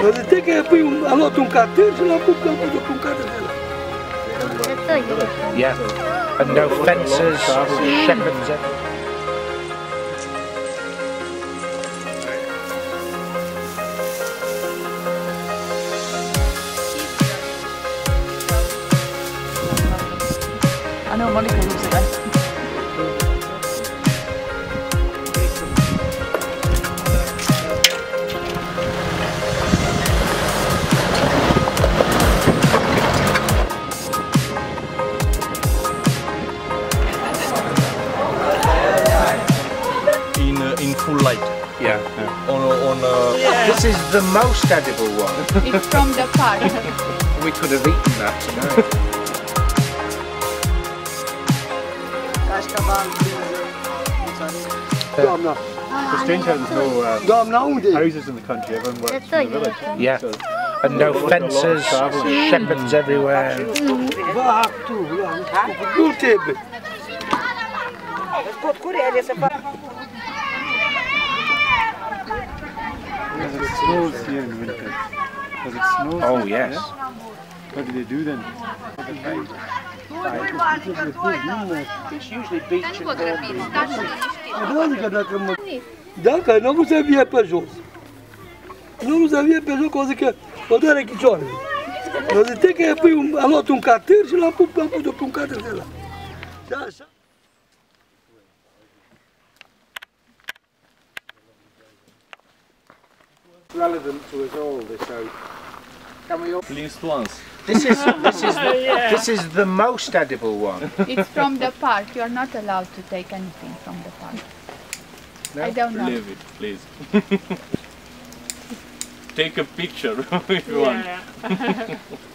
Mas tem que pôr anota cartão și l-am pus pe un cartão de la. Yeah, and no fences, shepherds. I know Monica lives there. In full light. Yeah. Yeah. This is the most edible one. It's from the park. We could have eaten that tonight. Doamna, It's strange how there's no doamna, unde e? houses in the country. Everyone works in the village. Yeah, and no fences, shepherds everywhere. Va, tu, nu trebuie. Because it snows here in winter. Because it snows. Oh here, yes. yeah? What do they do then? It's usually beach and Adică dacă mă... Dacă nu mă să vie pe jos. Nu mă să vie pe jos, că o zic că o doare chicioarele. O zic că am luat un catâr și l-am pus pe un catâr de la. Și așa. relevant to us all. So can we all? Least once. This is the most edible one. It's from the park. You are not allowed to take anything from the park. No? I don't know. Leave it, please. Take a picture if you want.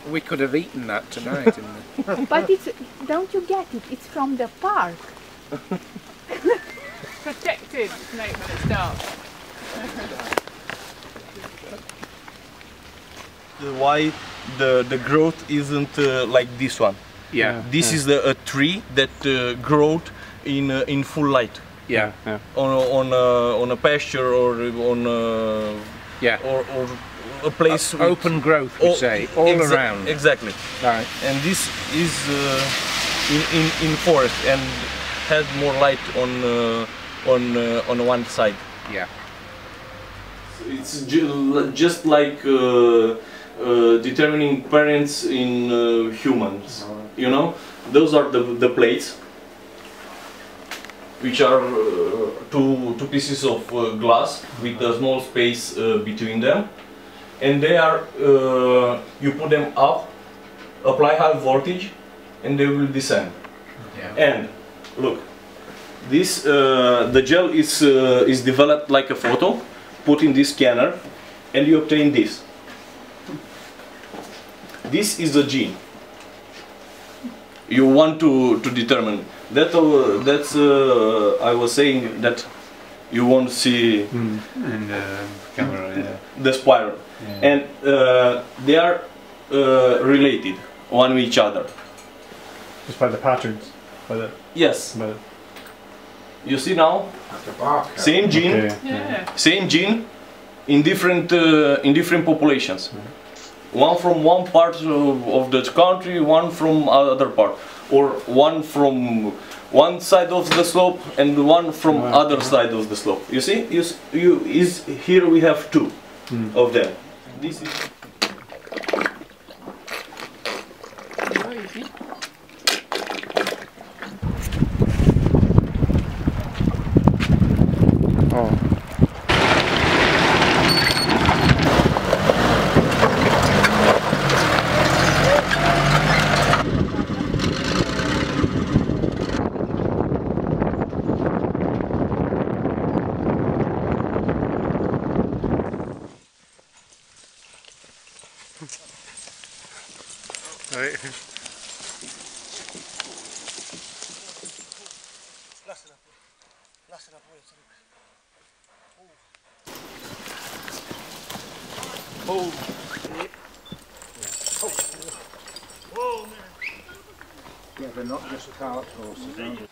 We could have eaten that tonight. But it's, don't you get it? It's from the park. Protected snake when it's dark. Why the growth isn't like this one? Yeah. This is a tree that grows in full light. Yeah. On a pasture or on Yeah. or a place with Open growth, we say, all around. Exactly. Right. And this is in forest and has more light on one side. Yeah. It's just like determining parents in humans. You know, those are the plates, which are two pieces of glass with a small space between them, and they are you put them up, apply high voltage, and they will descend. Yeah. And look, this the gel is developed like a photo, put in this scanner, and you obtain this. This is a gene. You want to determine that. That's I was saying that you won't see In the camera, yeah. the spiral, Yeah. and they are related one with each other. Just by the patterns. By the, Yes, by the, you see now, same gene, okay. Yeah. same gene in different populations. One from one part of the country, one from other part, or one from one side of the slope and one from other side of the slope. You see, here we have two of them. This is. Oh. Yeah, they're not just cart horses, are they?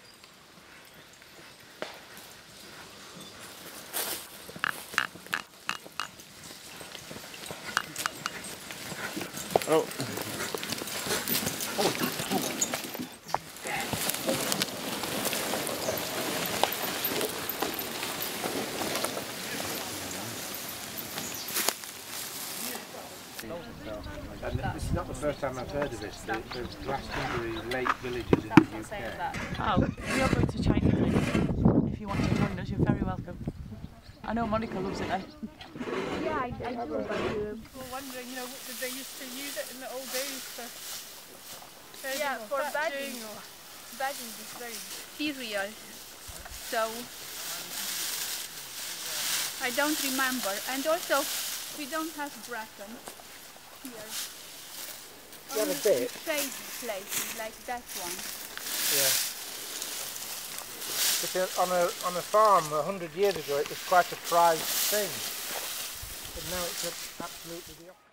Oh. And this is not the first time I've heard of this. The Glastonbury Lake villages in the UK. Oh, we are going to Chinese Lake. If you want to join us, you're very welcome. I know Monica loves it then. Yeah, I do, but We're wondering, you know, did they used to use it in the old days for yeah, for bedding. or Bedding is very serious. So I don't remember. And also, we don't have bracken here. Yeah, Only a bit. shade places like that one. Yeah. But on a farm 100 years ago, it was quite a prized thing. But now it's absolutely the opposite.